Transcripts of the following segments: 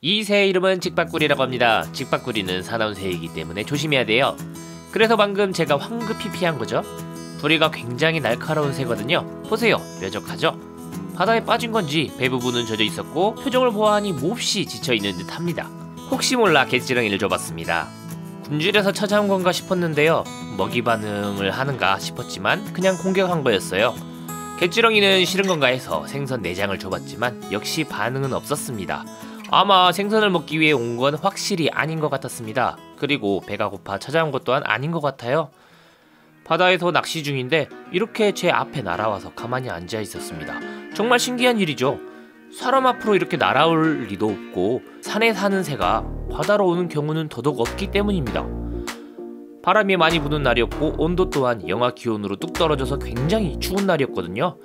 이 새의 이름은 직박구리라고 합니다. 직박구리는 사나운 새이기 때문에 조심해야 돼요. 그래서 방금 제가 황급히 피한 거죠. 부리가 굉장히 날카로운 새거든요. 보세요, 뾰족하죠? 바다에 빠진 건지 배 부분은 젖어 있었고 표정을 보아하니 몹시 지쳐있는 듯 합니다. 혹시 몰라 갯지렁이를 줘봤습니다. 굶주려서 찾아온 건가 싶었는데요. 먹이 반응을 하는가 싶었지만 그냥 공격한 거였어요. 갯지렁이는 싫은 건가 해서 생선 내장을 줘봤지만 역시 반응은 없었습니다. 아마 생선을 먹기 위해 온 건 확실히 아닌 것 같았습니다. 그리고 배가 고파 찾아온 것 또한 아닌 것 같아요. 바다에서 낚시 중인데 이렇게 제 앞에 날아와서 가만히 앉아 있었습니다. 정말 신기한 일이죠. 사람 앞으로 이렇게 날아올 리도 없고 산에 사는 새가 바다로 오는 경우는 더더욱 없기 때문입니다. 바람이 많이 부는 날이었고 온도 또한 영하 기온으로 뚝 떨어져서 굉장히 추운 날이었거든요.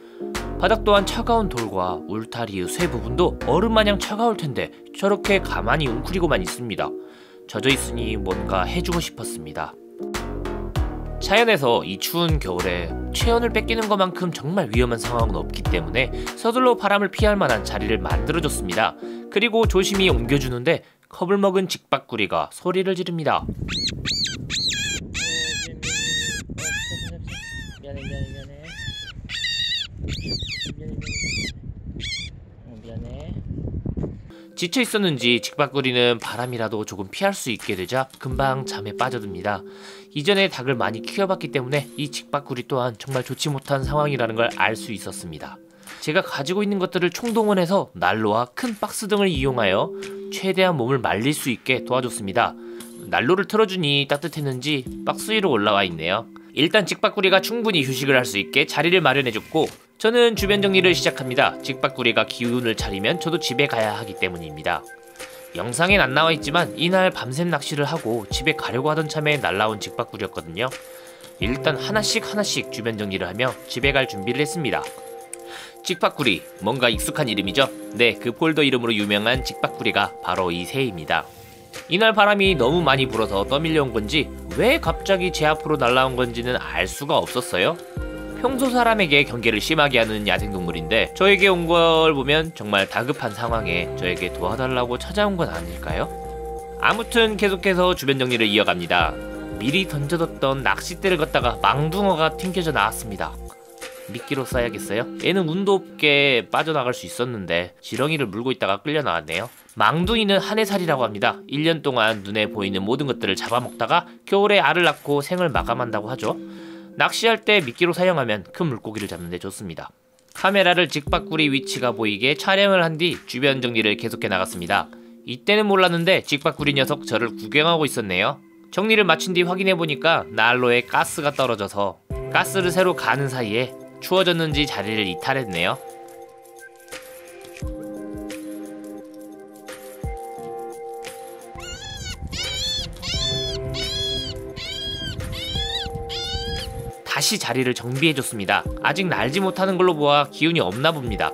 바닥 또한 차가운 돌과 울타리의 쇠 부분도 얼음마냥 차가울 텐데 저렇게 가만히 웅크리고만 있습니다. 젖어 있으니 뭔가 해주고 싶었습니다. 자연에서 이 추운 겨울에 체온을 뺏기는 것만큼 정말 위험한 상황은 없기 때문에 서둘러 바람을 피할 만한 자리를 만들어줬습니다. 그리고 조심히 옮겨주는데 겁을 먹은 직박구리가 소리를 지릅니다. 미안해. 지쳐 있었는지 직박구리는 바람이라도 조금 피할 수 있게 되자 금방 잠에 빠져듭니다. 이전에 닭을 많이 키워봤기 때문에 이 직박구리 또한 정말 좋지 못한 상황이라는 걸 알 수 있었습니다. 제가 가지고 있는 것들을 총동원해서 난로와 큰 박스 등을 이용하여 최대한 몸을 말릴 수 있게 도와줬습니다. 난로를 틀어주니 따뜻했는지 박스 위로 올라와 있네요. 일단 직박구리가 충분히 휴식을 할 수 있게 자리를 마련해줬고 저는 주변 정리를 시작합니다. 직박구리가 기운을 차리면 저도 집에 가야 하기 때문입니다. 영상엔 안 나와 있지만 이날 밤샘 낚시를 하고 집에 가려고 하던 참에 날라온 직박구리였거든요. 일단 하나씩 주변 정리를 하며 집에 갈 준비를 했습니다. 직박구리, 뭔가 익숙한 이름이죠? 네, 그 폴더 이름으로 유명한 직박구리가 바로 이 새입니다. 이날 바람이 너무 많이 불어서 떠밀려온 건지 왜 갑자기 제 앞으로 날아온 건지는 알 수가 없었어요. 평소 사람에게 경계를 심하게 하는 야생동물인데 저에게 온 걸 보면 정말 다급한 상황에 저에게 도와달라고 찾아온 건 아닐까요? 아무튼 계속해서 주변 정리를 이어갑니다. 미리 던져뒀던 낚싯대를 걷다가 망둥어가 튕겨져 나왔습니다. 미끼로 써야겠어요? 얘는 운도 없게 빠져나갈 수 있었는데 지렁이를 물고 있다가 끌려 나왔네요. 망둥이는 한 해살이라고 합니다. 1년 동안 눈에 보이는 모든 것들을 잡아먹다가 겨울에 알을 낳고 생을 마감한다고 하죠. 낚시할 때 미끼로 사용하면 큰 물고기를 잡는 데 좋습니다. 카메라를 직박구리 위치가 보이게 촬영을 한 뒤 주변 정리를 계속해 나갔습니다. 이때는 몰랐는데 직박구리 녀석 저를 구경하고 있었네요. 정리를 마친 뒤 확인해보니까 난로에 가스가 떨어져서 가스를 새로 가는 사이에 추워졌는지 자리를 이탈했네요. 다시 자리를 정비해줬습니다. 아직 날지 못하는 걸로 보아 기운이 없나 봅니다.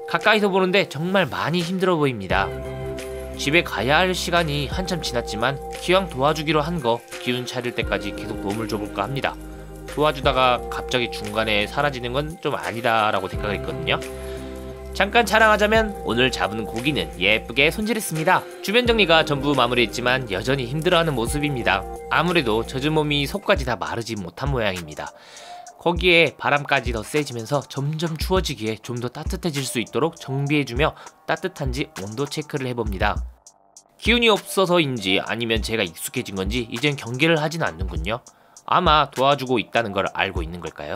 가까이서 보는데 정말 많이 힘들어 보입니다. 집에 가야 할 시간이 한참 지났지만 기왕 도와주기로 한 거 기운 차릴 때까지 계속 도움을 줘볼까 합니다. 도와주다가 갑자기 중간에 사라지는 건 좀 아니다 라고 생각했거든요. 잠깐 자랑하자면 오늘 잡은 고기는 예쁘게 손질했습니다. 주변 정리가 전부 마무리했지만 여전히 힘들어하는 모습입니다. 아무래도 젖은 몸이 속까지 다 마르지 못한 모양입니다. 거기에 바람까지 더 세지면서 점점 추워지기에 좀 더 따뜻해질 수 있도록 정비해주며 따뜻한지 온도 체크를 해봅니다. 기운이 없어서인지 아니면 제가 익숙해진 건지 이젠 경계를 하진 않는군요. 아마 도와주고 있다는 걸 알고 있는 걸까요?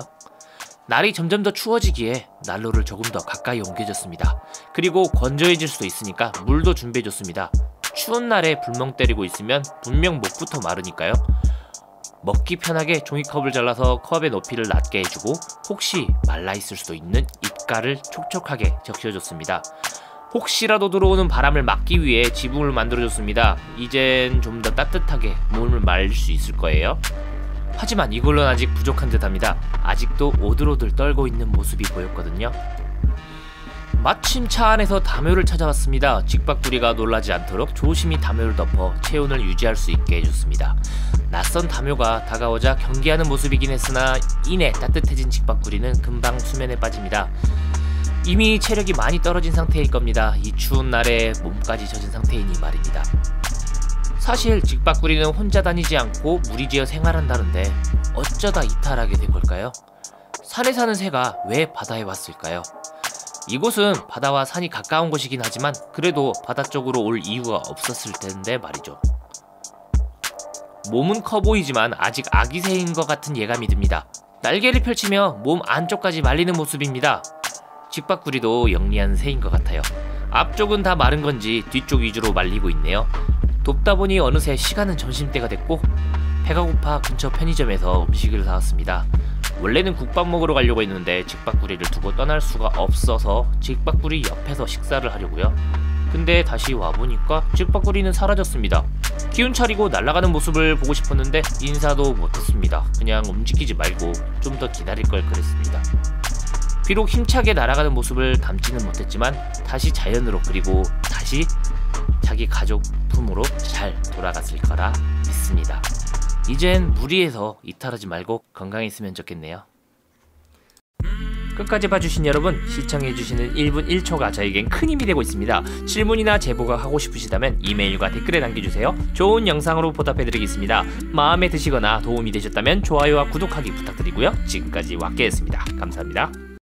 날이 점점 더 추워지기에 난로를 조금 더 가까이 옮겨줬습니다. 그리고 건조해질 수도 있으니까 물도 준비해줬습니다. 추운 날에 불멍 때리고 있으면 분명 목부터 마르니까요. 먹기 편하게 종이컵을 잘라서 컵의 높이를 낮게 해주고 혹시 말라있을 수도 있는 입가를 촉촉하게 적셔줬습니다. 혹시라도 들어오는 바람을 막기 위해 지붕을 만들어줬습니다. 이젠 좀 더 따뜻하게 몸을 말릴 수 있을 거예요. 하지만 이걸로는 아직 부족한 듯합니다. 아직도 오들오들 떨고 있는 모습이 보였거든요. 마침 차 안에서 담요를 찾아왔습니다. 직박구리가 놀라지 않도록 조심히 담요를 덮어 체온을 유지할 수 있게 해줬습니다. 낯선 담요가 다가오자 경계하는 모습이긴 했으나 이내 따뜻해진 직박구리는 금방 수면에 빠집니다. 이미 체력이 많이 떨어진 상태일 겁니다. 이 추운 날에 몸까지 젖은 상태이니 말입니다. 사실 직박구리는 혼자 다니지 않고 무리지어 생활한다는데 어쩌다 이탈하게 된 걸까요? 산에 사는 새가 왜 바다에 왔을까요? 이곳은 바다와 산이 가까운 곳이긴 하지만 그래도 바다 쪽으로 올 이유가 없었을 텐데 말이죠. 몸은 커 보이지만 아직 아기새인 것 같은 예감이 듭니다. 날개를 펼치며 몸 안쪽까지 말리는 모습입니다. 직박구리도 영리한 새인 것 같아요. 앞쪽은 다 마른 건지 뒤쪽 위주로 말리고 있네요. 돕다 보니 어느새 시간은 점심때가 됐고 배가 고파 근처 편의점에서 음식을 사왔습니다. 원래는 국밥 먹으러 가려고 했는데 직박구리를 두고 떠날 수가 없어서 직박구리 옆에서 식사를 하려고요. 근데 다시 와보니까 직박구리는 사라졌습니다. 기운 차리고 날아가는 모습을 보고 싶었는데 인사도 못했습니다. 그냥 움직이지 말고 좀 더 기다릴 걸 그랬습니다. 비록 힘차게 날아가는 모습을 담지는 못했지만 다시 자연으로 그리고 다시 자기 가족 품으로 잘 돌아갔을 거라 믿습니다. 이젠 무리해서 이탈하지 말고 건강했으면 좋겠네요. 끝까지 봐주신 여러분, 시청해주시는 1분 1초가 저에겐 큰 힘이 되고 있습니다. 질문이나 제보가 하고 싶으시다면 이메일과 댓글에 남겨주세요. 좋은 영상으로 보답해드리겠습니다. 마음에 드시거나 도움이 되셨다면 좋아요와 구독하기 부탁드리고요. 지금까지 왁개였습니다. 감사합니다.